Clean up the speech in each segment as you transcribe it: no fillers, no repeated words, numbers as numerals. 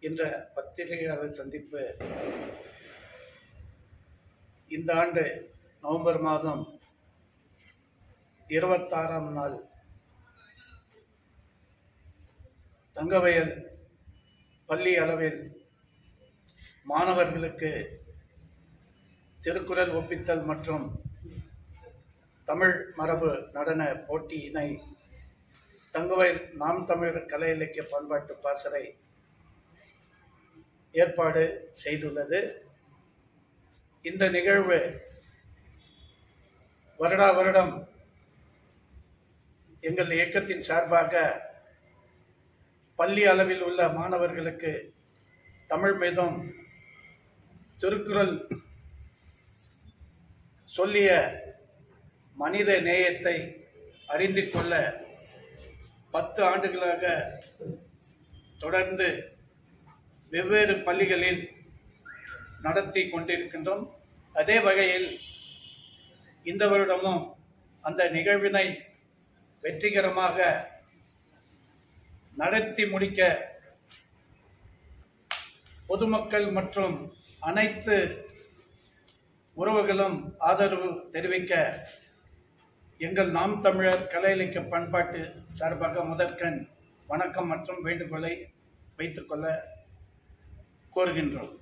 என்ற பத்திரிகையாளர் சந்திப்பு இந்த ஆண்டு நவம்பர் மாதம் 26ஆம் நாள் தங்கவயல் பள்ளி அளவில் மாணவர்களுக்கு திருக்குறள் ஒப்பித்தல் மற்றும் தமிழ் மரபு நடன போட்டியினை தங்கவயல் நாம் தமிழர் கலை இலக்கிய பண்பாட்டு பாசறை ஏற்பாடு செய்துள்ளது. இந்த நிகழ்வு வருடா வருடம் எங்கள் இயக்கத்தின் சார்பாக பள்ளி அளவில் உள்ள மாணவர்களுக்கு தமிழ் மீதும் திருக்குறள் சொல்லிய மனித நேயத்தை அறிந்து கொள்ள 10 ஆண்டுகளாக தொடர்ந்து வெவ்வேறு பள்ளிகளில் நடத்தி கொண்டிருக்கின்றோம். அதே வகையில் இந்த வருடமும் அந்த நிகழ்வினை வெற்றிகரமாக நடத்தி முடிக்க பொதுமக்கள் மற்றும் அனைத்து உறவுகளும் ஆதரவு தெரிவிக்க எங்கள் நாம் தமிழர் கலை இலக்கிய பண்பாட்டு சார்பாக முதற்கண் வணக்கம் மற்றும் வேண்டுகோளை வைத்துக்கொள்ள கோருகின்றோம்.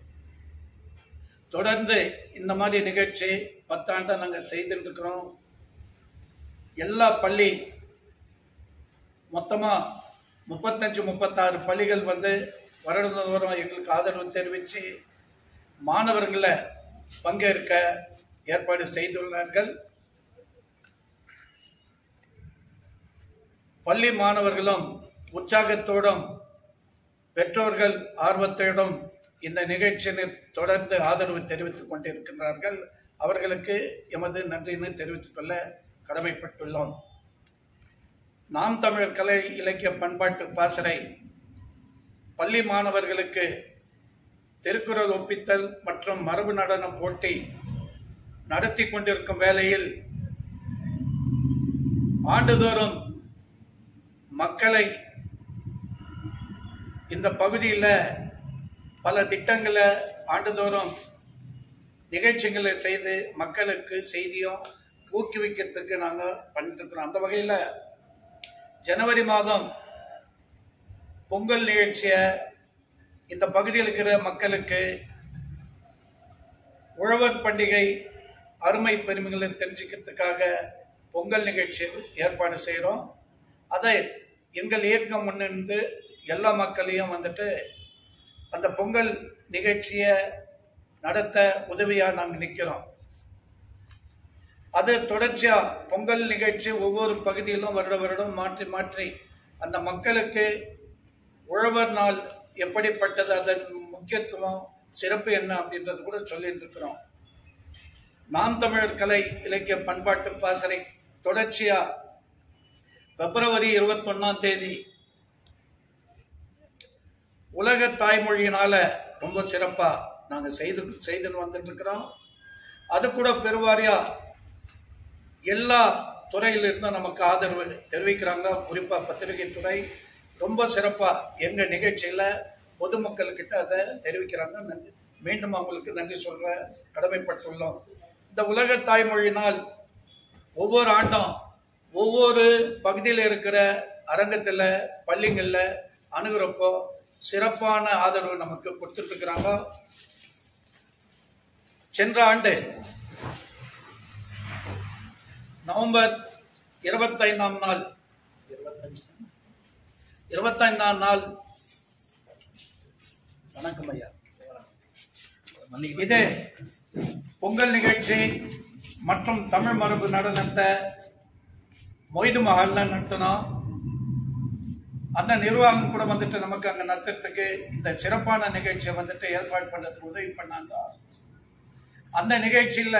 தொடர்ந்து இந்த மாதிரி நிகழ்ச்சி 10 ஆண்டா நாங்கள் செய்துட்டு இருக்கிறோம். எல்லா பள்ளி மொத்தமாக 35-36 பள்ளிகள் வருடந்தோறும் எங்களுக்கு ஆதரவு தெரிவித்து மாணவர்களை பங்கேற்க ஏற்பாடு செய்துள்ளார்கள். பள்ளி மாணவர்களும் உற்சாகத்தோடும் பெற்றோர்கள் ஆர்வத்தோடும் இந்த நிகழ்ச்சியை தொடர்ந்து ஆதரவு தெரிவித்துக் கொண்டிருக்கின்றார்கள். அவர்களுக்கு எமது நன்றியினை தெரிவித்துக் கொள்ள கடமைப்பட்டுள்ளோம். நாம் தமிழர் கலை இலக்கிய பண்பாட்டு பாசறை பள்ளி மாணவர்களுக்கு திருக்குறள் ஒப்பித்தல் மற்றும் மரபு நடன போட்டி நடத்தி கொண்டிருக்கும் வேளையில் ஆண்டுதோறும் மக்களை இந்த பகுதியில் பல திட்டங்களை ஆண்டுதோறும் நிகழ்ச்சிகளை செய்து மக்களுக்கு செய்தியும் ஊக்குவிக்கிறதுக்கு நாங்கள் பண்ணிட்டு இருக்கிறோம். அந்த வகையில் ஜனவரி மாதம் பொங்கல் நிகழ்ச்சியை இந்த பகுதியில் இருக்கிற மக்களுக்கு உழவர் பண்டிகை அருமை பெருமைகளை தெரிஞ்சுக்கிறதுக்காக பொங்கல் நிகழ்ச்சி ஏற்பாடு செய்கிறோம். அதை எங்கள் இயக்கம் முன்னிருந்து எல்லா மக்களையும் அந்த பொங்கல் நிகழ்ச்சியை நடத்த உதவியாக நாங்கள் நிற்கிறோம். அது தொடர்ச்சியாக பொங்கல் நிகழ்ச்சி ஒவ்வொரு பகுதியிலும் வருடம் மாற்றி மாற்றி அந்த மக்களுக்கு உழவர் நாள் எப்படிப்பட்டது, அதன் முக்கியத்துவம் சிறப்பு என்ன அப்படின்றது கூட சொல்லிட்டு இருக்கிறோம். நாம் தமிழர் கலை இலக்கிய பண்பாட்டு பாசறை தொடர்ச்சியாக பிப்ரவரி 21ஆம் தேதி உலக தாய்மொழியினால ரொம்ப சிறப்பா நாங்க செய்து வந்துட்டு இருக்கிறோம். அது கூட பெருவாரியா எல்லா துறையிலிருந்தும் நமக்கு ஆதரவு தெரிவிக்கிறாங்க. குறிப்பா பத்திரிகை துறை ரொம்ப சிறப்பா எங்க நிகழ்ச்சியில பொதுமக்கள்கிட்ட அதை தெரிவிக்கிறாங்க. மீண்டும் அவங்களுக்கு நன்றி சொல்ற கடமைப்பட்டுள்ளோம். இந்த உலக தாய்மொழியினால் ஒவ்வொரு ஆண்டும் ஒவ்வொரு பகுதியில் இருக்கிற அரங்கத்தில் பள்ளிகளில் அணுகிறப்போ சிறப்பான ஆதரவு நமக்கு கொடுத்துட்டு இருக்கிறாங்க. சென்ற ஆண்டு நவம்பர் 25ஆம் நாள் வணக்கம் ஐயா, இது பொங்கல் நிகழ்ச்சி மற்றும் தமிழ் மரபு நடனத்தை மொய்து மஹால்ல நடத்தினோம். அந்த நிர்வாகம் கூட நமக்கு அங்க நடத்துறதுக்கு இந்த சிறப்பான நிகழ்ச்சியை ஏற்பாடு பண்றதுக்கு உதவி பண்ணாங்க. அந்த நிகழ்ச்சியில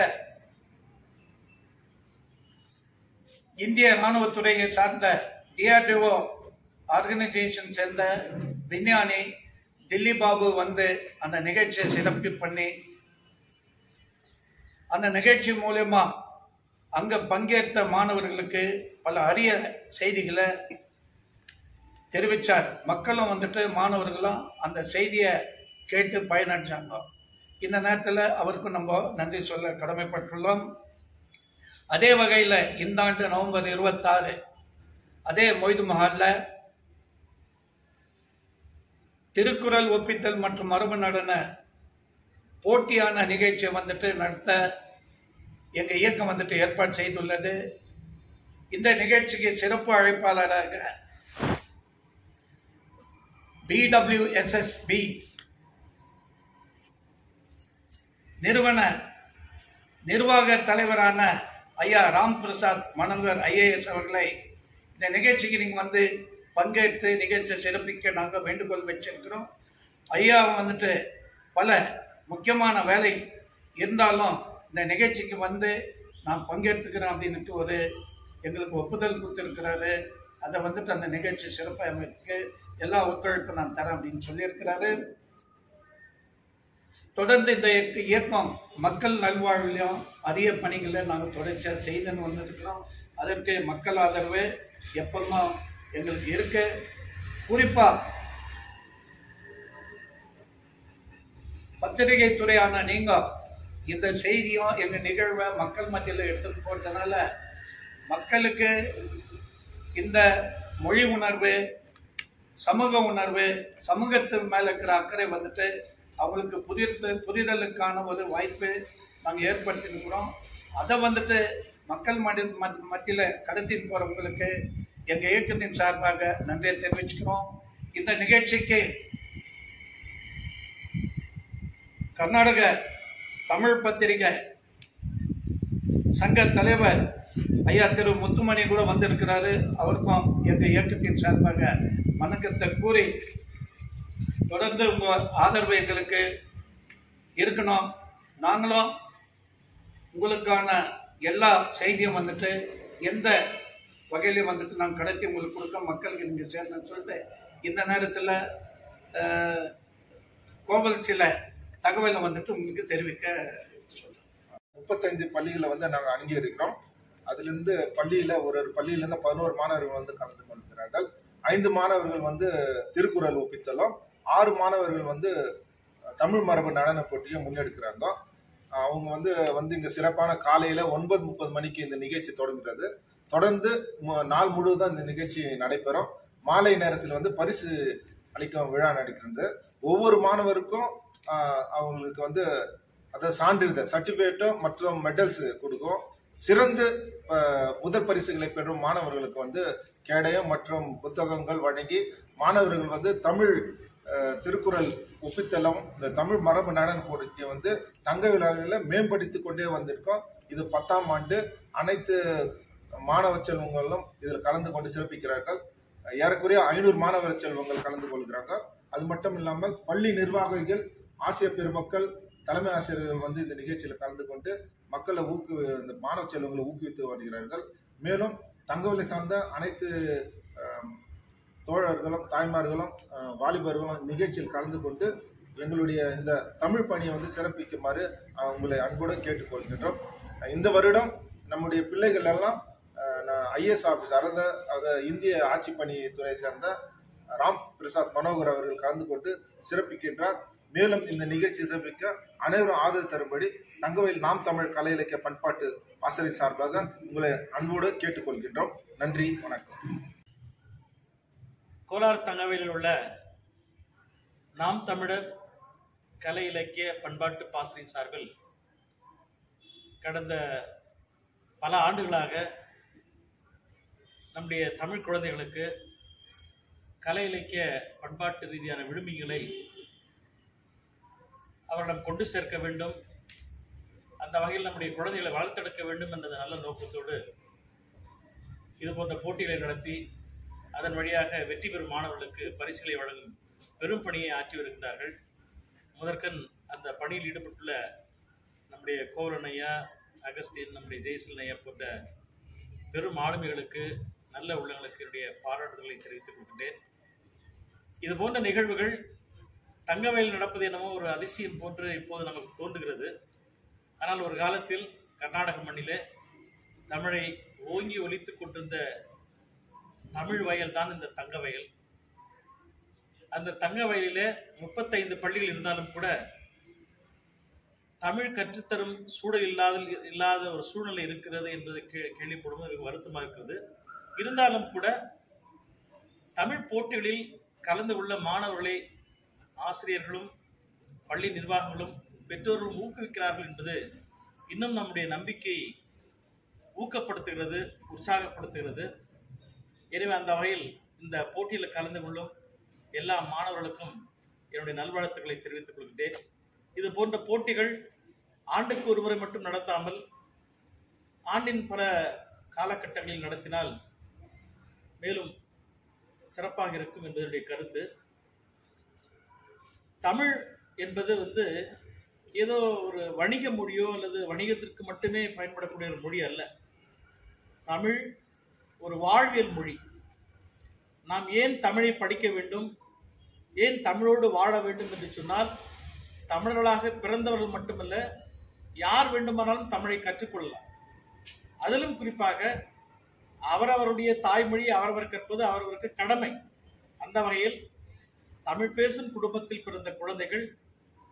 இந்திய ராணுவத்துறையை சார்ந்த DRDO ஆர்கனைசேஷன் சேர்ந்த விஞ்ஞானி தில்லி பாபு அந்த நிகழ்ச்சியை சிறப்பு பண்ணி அந்த நிகழ்ச்சி மூலமா அங்க பங்கேற்ற மாணவர்களுக்கு பல அரிய செய்திகளை தெரிவித்தார். மக்களும் வந்துட்டு மாணவர்களும் அந்த செய்தியை கேட்டு பயனடைஞ்சாங்க. இந்த நேரத்தில் அவருக்கும் நம்ம நன்றி சொல்ல கடமைப்பட்டுள்ளோம். அதே வகையில் இந்த ஆண்டு நவம்பர் 26 அதே மொய்து மஹாலில் திருக்குறள் ஒப்பித்தல் மற்றும் மரபு நடன போட்டியான நிகழ்ச்சியை வந்துட்டு நடத்த எங்கள் இயக்கம் வந்துட்டு ஏற்பாடு செய்துள்ளது. இந்த நிகழ்ச்சிக்கு சிறப்பு அழைப்பாளராக VWSSB நிர்வாக தலைவரான ஐயா ராம் பிரசாத் மனோகர் IAS அவர்களை இந்த நிகழ்ச்சிக்கு நீங்கள் வந்து பங்கேற்று நிகழ்ச்சியை சிறப்பிக்க நாங்கள் வேண்டுகோள் வச்சிருக்கிறோம். ஐயா வந்துட்டு பல முக்கியமான வேலை இருந்தாலும் இந்த நிகழ்ச்சிக்கு வந்து நான் பங்கேற்றுக்கிறேன் அப்படின்ட்டு ஒரு எங்களுக்கு ஒப்புதல் கொடுத்துருக்கிறாரு. அதை வந்துட்டு அந்த நிகழ்ச்சி சிறப்பாக அமைப்புக்கு எல்லா ஒத்துழைப்பும் நான் தரேன் அப்படின்னு சொல்லியிருக்கிறாரு. தொடர்ந்து இந்த இயக்கம் மக்கள் நல்வாழ்விலையும் அரிய பணிகளை நாங்கள் தொடர்ச்சியாக செய்துன்னு வந்திருக்கிறோம். அதற்கு மக்கள் ஆதரவு எப்பவும் எங்களுக்கு இருக்கு. குறிப்பாக பத்திரிகை துறையான நீங்கள் இந்த செய்தியும் எங்கள் நிகழ்வை மக்கள் மத்தியில் எடுத்துன்னு போட்டதுனால மக்களுக்கு இந்த மொழி உணர்வு, சமூக உணர்வு, சமூகத்தின் மேலே இருக்கிற அக்கறை வந்துட்டு அவங்களுக்கு புரிதலுக்கான ஒரு வாய்ப்பு நாங்கள் ஏற்படுத்தியிருக்கிறோம். அதை வந்துட்டு மக்கள் மத்தியில் கடத்தின்னு போகிறவங்களுக்கு எங்கள் இயக்கத்தின் சார்பாக நன்றியை தெரிவிச்சுக்கிறோம். இந்த நிகழ்ச்சிக்கு கர்நாடக தமிழ் பத்திரிகை சங்க தலைவர் ஐயா திரு முத்துமணி கூட வந்திருக்கிறாரு. அவருக்கும் எங்கள் இயக்கத்தின் சார்பாக வணக்கத்தை கூறி தொடர்ந்து உங்கள் ஆதரவு எங்களுக்கு இருக்கணும். நாங்களும் உங்களுக்கான எல்லா செய்தியும் வந்துட்டு எந்த வகையிலையும் வந்துட்டு நாங்கள் கடத்தி உங்களுக்கு கொடுக்க மக்களுக்கு நீங்கள் சேரணும்னு சொல்லிட்டு இந்த நேரத்தில் கோவில் சில தகவலை வந்துட்டு உங்களுக்கு தெரிவிக்க சொல்கிறேன். 35 பள்ளிகளை வந்து நாங்கள் அங்கீகரிக்கிறோம். அதிலிருந்து பள்ளியில் ஒரு பள்ளியிலேருந்து 11 மாணவர்கள் வந்து கலந்து கொண்டிருக்கிறார்கள். 5 மாணவர்கள் வந்து திருக்குறள் ஒப்பித்தலும், 6 மாணவர்கள் வந்து தமிழ் மரபு நடன போட்டியை முன்னெடுக்கிறாங்க. அவங்க வந்து இங்கே சிறப்பான காலையில் 9:30 மணிக்கு இந்த நிகழ்ச்சி தொடங்குகிறது. தொடர்ந்து நாள் முழுவதும் இந்த நிகழ்ச்சி நடைபெறும். மாலை நேரத்தில் வந்து பரிசு அளிக்கும் விழா நடக்கிறது. ஒவ்வொரு மாணவருக்கும் அவங்களுக்கு வந்து அதாவது சான்றிதழ், சர்டிஃபிகேட்டும் மற்றும் மெடல்ஸ் கொடுக்கும். சிறந்து முதல் பரிசுகளை பெறும் மாணவர்களுக்கு வந்து கேடயம் மற்றும் புத்தகங்கள் வழங்கி மாணவர்கள் வந்து தமிழ் திருக்குறள் ஒப்பித்தலும் இந்த தமிழ் மரபு நடன போட்டியை வந்து தங்க விழாவில் மேம்படுத்தி கொண்டே வந்திருக்கோம். இது 10ஆம் ஆண்டு. அனைத்து மாணவ செல்வங்களும் இதில் கலந்து கொண்டு சிறப்பிக்கிறார்கள். ஏறக்குறைய 500 மாணவ செல்வங்கள் கலந்து கொள்கிறாங்க. அது மட்டும் இல்லாமல் பள்ளி நிர்வாகிகள், ஆசிரியர் பெருமக்கள், தலைமை ஆசிரியர்கள் வந்து இந்த நிகழ்ச்சியில் கலந்து கொண்டு மக்களை இந்த மாணவ செல்வங்களை ஊக்குவித்து வருகிறார்கள். மேலும் தங்கவெளி சார்ந்த அனைத்து தோழர்களும், தாய்மார்களும், வாலிபர்களும் நிகழ்ச்சியில் கலந்து கொண்டு எங்களுடைய இந்த தமிழ் பணியை வந்து சிறப்பிக்குமாறு உங்களை அன்போடு கேட்டுக்கொள்கின்றோம். இந்த வருடம் நம்முடைய பிள்ளைகள் எல்லாம் IAS ஆஃபீஸர், அதாவது இந்திய ஆட்சி பணித்துறை சேர்ந்த ராம் பிரசாத் மனோகர் அவர்கள் கலந்து கொண்டு சிறப்பிக்கின்றார். மேலும் இந்த நிகழ்ச்சி சிறப்பிக்க அனைவரும் ஆதரவு தரும்படி தங்கவேல் நாம் தமிழ் கலை இலக்கிய பண்பாட்டு ஆசிரியர் சார்பாக உங்களை அன்போடு கேட்டுக்கொள்கின்றோம். நன்றி, வணக்கம். கோலார் தங்கவேலில் உள்ள நாம் தமிழர் கலை இலக்கிய பண்பாட்டு பாசறையின் சார்பில் கடந்த பல ஆண்டுகளாக நம்முடைய தமிழ் குழந்தைகளுக்கு கலை இலக்கிய பண்பாட்டு ரீதியான விழுமியங்களை அவரிடம் கொண்டு சேர்க்க வேண்டும், அந்த வகையில் நம்முடைய குழந்தைகளை வளர்த்தெடுக்க வேண்டும் என்ற நல்ல நோக்கத்தோடு இது போன்ற போட்டிகளை நடத்தி அதன் வழியாக வெற்றி பெறும் மாணவர்களுக்கு பரிசுகளை வழங்கும் பெரும் பணியை ஆற்றி வருகின்றார்கள். முதற்கண் அந்த பணியில் ஈடுபட்டுள்ள நம்முடைய கோவலன் ஐயா, அகஸ்டின், நம்முடைய ஜெய்சல் ஐயா போன்ற பெரும் ஆளுமைகளுக்கு, நல்ல உள்ளங்களுக்கு என்னுடைய பாராட்டுதல்களை தெரிவித்துக் கொள்கின்றேன். இது போன்ற நிகழ்வுகள் தங்கவேல் நடப்பது என்னமோ ஒரு அதிசயம் போன்று இப்போது நமக்கு தோன்றுகிறது. ஆனால் ஒரு காலத்தில் கர்நாடக மண்ணிலே தமிழை ஓங்கி ஒலித்துக் கொண்டிருந்த தமிழ் வயல் தான் இந்த தங்க வயல். அந்த தங்க வயலிலே 35 பள்ளிகள் இருந்தாலும் கூட தமிழ் கற்றுத்தரும் சூழல் இல்லாத ஒரு சூழ்நிலை இருக்கிறது என்பதை கேள்விப்படுவது எனக்கு வருத்தமாக இருக்கிறது. இருந்தாலும் கூட தமிழ் போட்டிகளில் கலந்து கொள்ள மாணவர்களை ஆசிரியர்களும் பள்ளி நிர்வாகங்களும் பெற்றோர்களும் ஊக்குவிக்கிறார்கள் என்பது இன்னும் நம்முடைய நம்பிக்கை ஊக்கப்படுத்துகிறது, உற்சாகப்படுத்துகிறது. எனவே அந்த வகையில் இந்த போட்டியில் கலந்து கொள்ளும் எல்லா மாணவர்களுக்கும் என்னுடைய நல்வாழ்த்துக்களை தெரிவித்துக் கொள்கிறேன். இது போன்ற போட்டிகள் ஆண்டுக்கு ஒரு முறை மட்டும் நடத்தாமல் ஆண்டின் பல காலகட்டங்களில் நடத்தினால் மேலும் சிறப்பாக இருக்கும் என்பதுடைய கருத்து. தமிழ் என்பது ஏதோ ஒரு வணிக மொழியோ அல்லது வணிகத்திற்கு மட்டுமே பயன்படக்கூடிய ஒரு மொழி அல்ல. தமிழ் ஒரு வாழ்வியல் மொழி. நாம் ஏன் தமிழை படிக்க வேண்டும், ஏன் தமிழோடு வாழ வேண்டும் என்று சொன்னால், தமிழர்களாக பிறந்தவர்கள் மட்டுமல்ல, யார் வேண்டுமானாலும் தமிழை கற்றுக்கொள்ளலாம். அதிலும் குறிப்பாக அவரவருடைய தாய்மொழி அவரவர் கற்பது அவரவருக்கு கடமை. அந்த வகையில் தமிழ் பேசும் குடும்பத்தில் பிறந்த குழந்தைகள்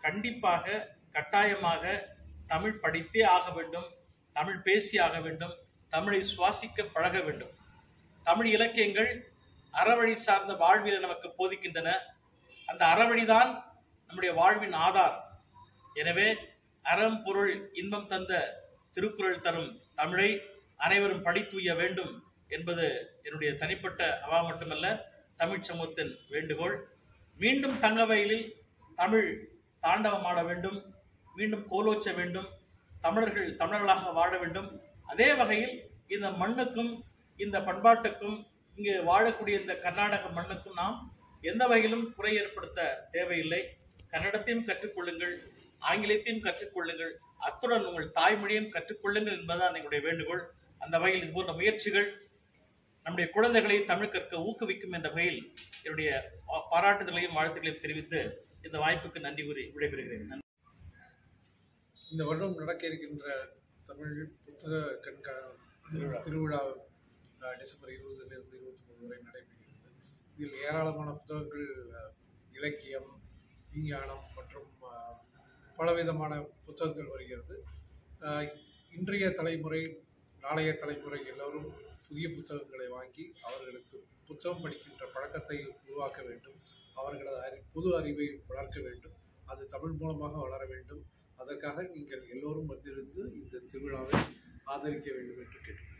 கண்டிப்பாக கட்டாயமாக தமிழ் படித்தே ஆக வேண்டும், தமிழ் பேசி ஆக வேண்டும், தமிழை சுவாசிக்க பழக வேண்டும். தமிழ் இலக்கியங்கள் அறவழி சார்ந்த வாழ்வியலை நமக்கு போதிக்கின்றன. அந்த அறவழிதான் நம்முடைய வாழ்வின் ஆதாரம். எனவே அறம் பொருள் இன்பம் தந்த திருக்குறள் தரும் தமிழை அனைவரும் படித்துய வேண்டும் என்பது என்னுடைய தனிப்பட்ட அவா மட்டுமல்ல, தமிழ் சமூகத்தின் வேண்டுகோள். மீண்டும் தங்க வயலில் தமிழ் தாண்டவமாட வேண்டும், மீண்டும் கோலோச்ச வேண்டும், தமிழர்களாக வாழ வேண்டும். அதே வகையில் இந்த மண்ணுக்கும் இந்த பண்பாட்டுக்கும் இங்கு வாழக்கூடிய இந்த கர்நாடக மண்ணுக்கும் நாம் எந்த வகையிலும் குறை ஏற்படுத்த தேவையில்லை. கன்னடத்தையும் கற்றுக்கொள்ளுங்கள், ஆங்கிலத்தையும் கற்றுக்கொள்ளுங்கள், அத்துடன் உங்கள் தாய்மொழியும் கற்றுக்கொள்ளுங்கள் என்பதுதான் எங்களுடைய வேண்டுகோள். அந்த வகையில் இது போன்ற முயற்சிகள் நம்முடைய குழந்தைகளை தமிழ் கற்க ஊக்குவிக்கும் என்ற வகையில் என்னுடைய பாராட்டுதலையும் வாழ்த்துக்களையும் தெரிவித்து இந்த வாய்ப்புக்கு நன்றி கூறி விடைபெறுகிறேன். இந்த வருடம் நடக்க இருக்கின்ற தமிழ் புத்தக திருவிழா டிசம்பர் 20லிருந்து 23 வரை நடைபெறுகிறது. இதில் ஏராளமான புத்தகங்கள், இலக்கியம், விஞ்ஞானம் மற்றும் பலவிதமான புத்தகங்கள் வருகிறது. இன்றைய தலைமுறை, நாளைய தலைமுறை எல்லோரும் புதிய புத்தகங்களை வாங்கி அவர்களுக்கு புத்தகம் படிக்கின்ற பழக்கத்தை உருவாக்க வேண்டும். அவர்களது பொது அறிவை வளர்க்க வேண்டும். அது தமிழ் மூலமாக வளர வேண்டும். அதற்காக நீங்கள் எல்லோரும் வந்திருந்து இந்த திருவிழாவை ஆதரிக்க வேண்டும் என்று கேட்டுக்கொள்கிறேன்.